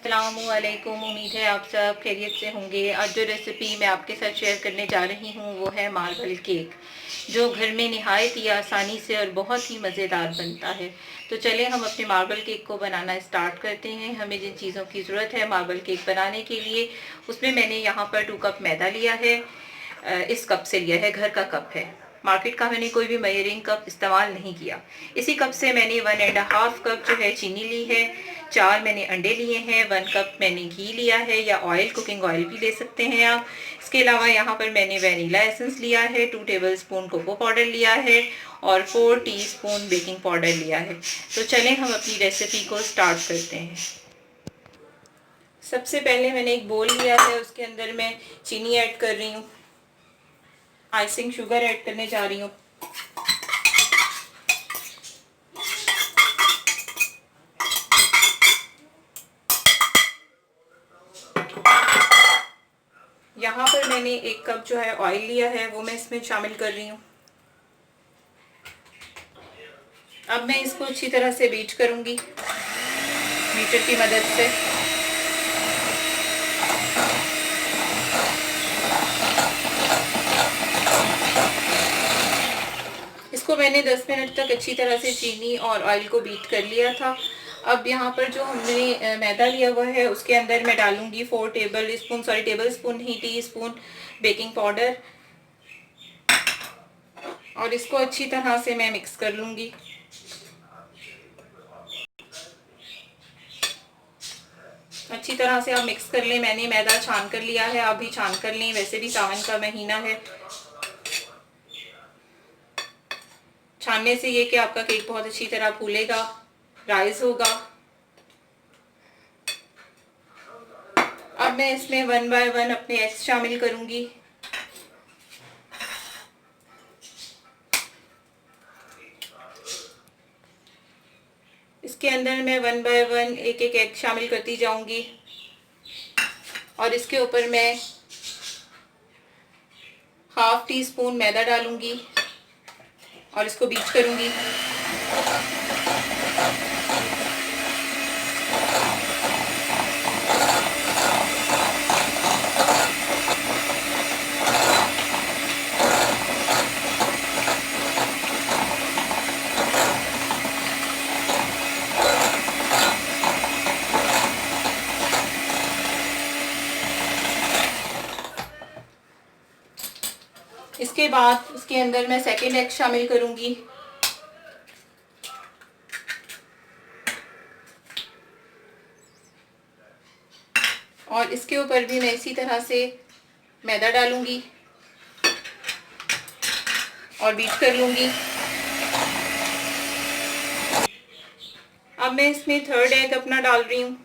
अस्सलामुअलैकुम। उम्मीद है आप सब खैरियत से होंगे। आज जो रेसिपी मैं आपके साथ शेयर करने जा रही हूँ वो है मार्बल केक, जो घर में निहायत ही आसानी से और बहुत ही मज़ेदार बनता है। तो चलें हम अपने मार्बल केक को बनाना स्टार्ट करते हैं। हमें जिन चीज़ों की ज़रूरत है मार्बल केक बनाने के लिए, उसमें मैंने यहाँ पर 2 कप मैदा लिया है। इस कप से लिया है, घर का कप है। मार्केट का मैंने कोई भी मेजरिंग कप इस्तेमाल नहीं किया। इसी कप से मैंने 1.5 कप जो है चीनी ली है। 4 मैंने अंडे लिए हैं। 1 कप मैंने घी लिया है या ऑयल, कुकिंग ऑयल भी ले सकते हैं आप। इसके अलावा यहाँ पर मैंने वनीला एसेंस लिया है, 2 टेबलस्पून कोको पाउडर लिया है और 4 टीस्पून बेकिंग पाउडर लिया है। तो चलें हम अपनी रेसिपी को स्टार्ट करते हैं। सबसे पहले मैंने एक बोल लिया है, उसके अंदर मैं चीनी ऐड कर रही हूँ। आइसिंग शुगर ऐड करने जा रही हूँ। यहाँ पर मैंने 1 कप जो है ऑयल लिया है, वो मैं इसमें शामिल कर रही हूँ। अब मैं इसको अच्छी तरह से बीट करूँगी बीटर की मदद से। इसको मैंने 10 मिनट तक अच्छी तरह से चीनी और ऑयल को बीट कर लिया था। अब यहाँ पर जो हमने मैदा लिया हुआ है, उसके अंदर मैं डालूंगी 4 टेबलस्पून नहीं, टीस्पून बेकिंग पाउडर, और इसको अच्छी तरह से मैं मिक्स कर लूँगी। अच्छी तरह से आप मिक्स कर लें। मैंने मैदा छान कर लिया है, आप भी छान कर लें, वैसे भी सावन का महीना है। छानने से ये कि आपका केक बहुत अच्छी तरह फूलेगा, राइज होगा। अब मैं इसमें 1 बाय 1 अपने एग्स शामिल करूंगी। इसके अंदर मैं 1 बाय 1 एक एक एग शामिल करती जाऊंगी और इसके ऊपर मैं हाफ टी स्पून मैदा डालूंगी और इसको बीट करूंगी। इसके बाद इसके अंदर मैं सेकेंड एग शामिल करूंगी। और इसके ऊपर भी मैं इसी तरह से मैदा डालूंगी और बीट कर लूंगी। अब मैं इसमें थर्ड एग अपना डाल रही हूँ,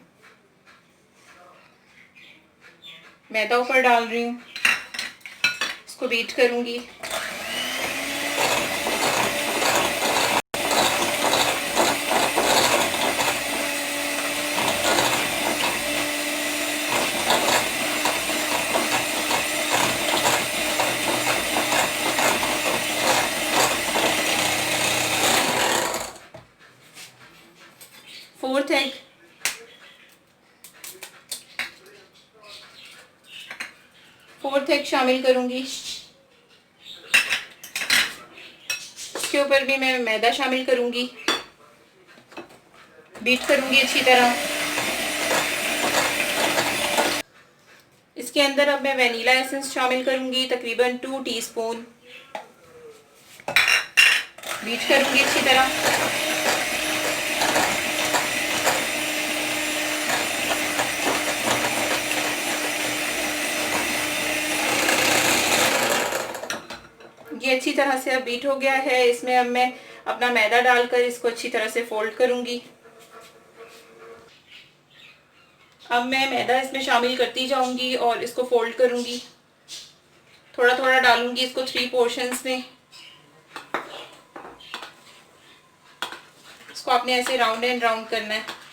मैदा ऊपर डाल रही हूँ, इसको बीट करूंगी। फोर्थ एग शामिल करूंगी। इसके ऊपर भी मैं मैदा शामिल करूंगी, बीट करूंगी अच्छी तरह। इसके अंदर अब मैं वनीला एसेंस शामिल करूंगी, तकरीबन 2 टीस्पून। बीट करूंगी अच्छी तरह। ये अच्छी तरह से अब बीट हो गया है। इसमें अब मैं अपना मैदा डालकर इसको अच्छी तरह से फोल्ड करूंगी। अब मैं मैदा इसमें शामिल करती जाऊंगी और इसको फोल्ड करूंगी। थोड़ा थोड़ा डालूंगी इसको 3 पोर्शंस में। इसको आपने ऐसे राउंड एंड राउंड करना है।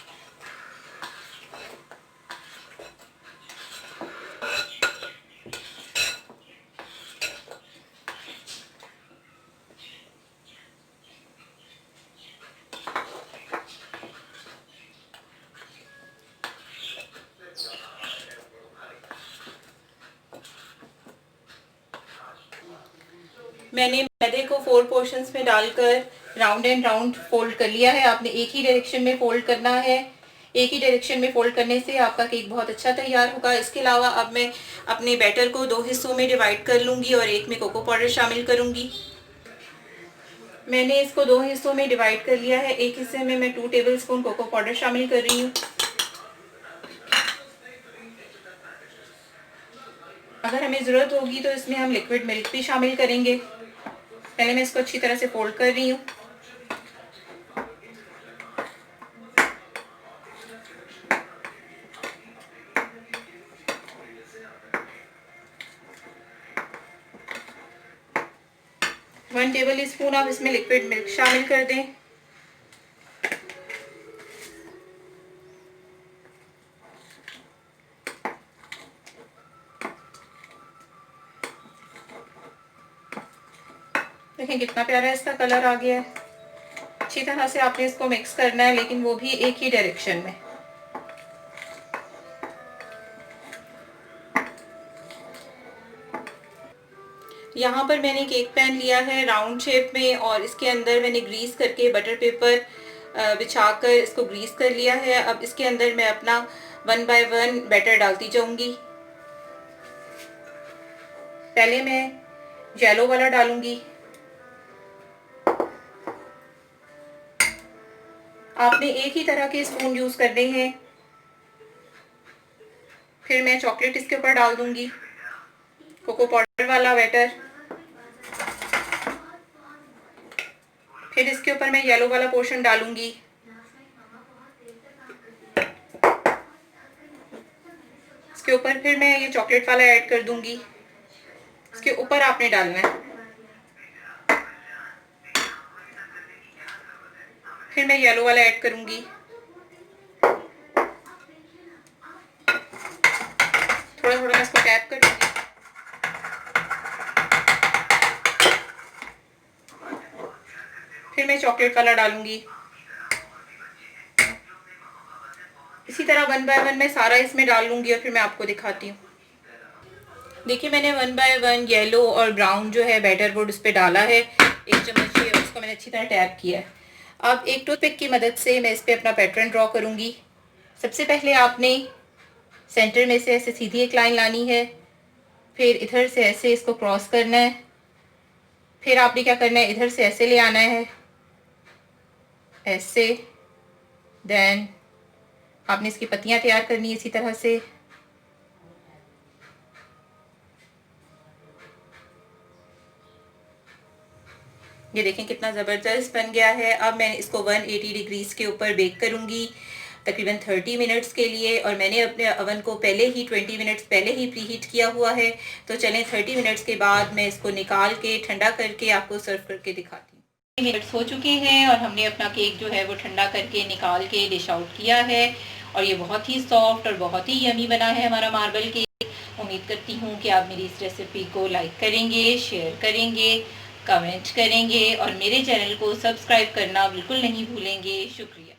मैंने मैदे को 4 पोर्शंस में डालकर राउंड एंड राउंड फोल्ड कर लिया है। आपने एक ही डायरेक्शन में फोल्ड करना है। एक ही डायरेक्शन में फोल्ड करने से आपका केक बहुत अच्छा तैयार होगा। इसके अलावा अब मैं अपने बैटर को 2 हिस्सों में डिवाइड कर लूँगी और एक में कोको पाउडर शामिल करूँगी। मैंने इसको 2 हिस्सों में डिवाइड कर लिया है। एक हिस्से में मैं 2 टेबलस्पून कोको पाउडर शामिल कर रही हूँ। अगर हमें ज़रूरत होगी तो इसमें हम लिक्विड मिल्क भी शामिल करेंगे। पहले मैं इसको अच्छी तरह से फोल्ड कर रही हूँ। वन टेबल स्पून आप इसमें लिक्विड मिल्क शामिल कर दें। देखें कितना प्यारा इसका कलर आ गया है। अच्छी तरह से आपने इसको मिक्स करना है, लेकिन वो भी एक ही डायरेक्शन में। यहाँ पर मैंने केक पैन लिया है राउंड शेप में और इसके अंदर मैंने ग्रीस करके बटर पेपर बिछाकर इसको ग्रीस कर लिया है। अब इसके अंदर मैं अपना 1 बाय 1 बैटर डालती जाऊंगी। पहले मैं येलो वाला डालूंगी। आपने एक ही तरह के स्पून यूज करने हैं। फिर मैं चॉकलेट इसके ऊपर डाल दूंगी, कोको पाउडर वाला बैटर। फिर इसके ऊपर मैं येलो वाला पोर्शन डालूंगी। इसके ऊपर फिर मैं ये चॉकलेट वाला ऐड कर दूंगी। इसके ऊपर आपने डालना है। फिर मैं येलो वाला ऐड करूंगी। थोड़ा थोड़ा मैं इसको टैप करूंगी। फिर मैं चॉकलेट वाला डालूंगी। इसी तरह 1 बाय 1 मैं सारा इसमें डाल लूंगी और फिर मैं आपको दिखाती हूँ। देखिए मैंने 1 बाय 1 येलो और ब्राउन जो है बैटर बोर्ड उस पर डाला है 1 चम्मच से, और उसको मैंने अच्छी तरह टैप किया है। अब एक टूथपिक की मदद से मैं इस पर अपना पैटर्न ड्रॉ करूँगी। सबसे पहले आपने सेंटर में से ऐसे सीधी एक लाइन लानी है, फिर इधर से ऐसे इसको क्रॉस करना है। फिर आपने क्या करना है, इधर से ऐसे ले आना है, ऐसे। देन आपने इसकी पत्तियां तैयार करनी है इसी तरह से। ये देखें कितना ज़बरदस्त बन गया है। अब मैं इसको 180 डिग्रीज के ऊपर बेक करूँगी तकरीबन 30 मिनट्स के लिए, और मैंने अपने अवन को पहले ही 20 मिनट्स पहले ही प्री हीट किया हुआ है। तो चलें 30 मिनट्स के बाद मैं इसको निकाल के ठंडा करके आपको सर्व करके दिखाती हूँ। 30 मिनट्स हो चुके हैं और हमने अपना केक जो है वो ठंडा करके निकाल के डिश आउट किया है, और ये बहुत ही सॉफ्ट और बहुत ही यमी बना है हमारा मार्बल केक। उम्मीद करती हूँ कि आप मेरी इस रेसिपी को लाइक करेंगे, शेयर करेंगे, कमेंट करेंगे और मेरे चैनल को सब्सक्राइब करना बिल्कुल नहीं भूलेंगे। शुक्रिया।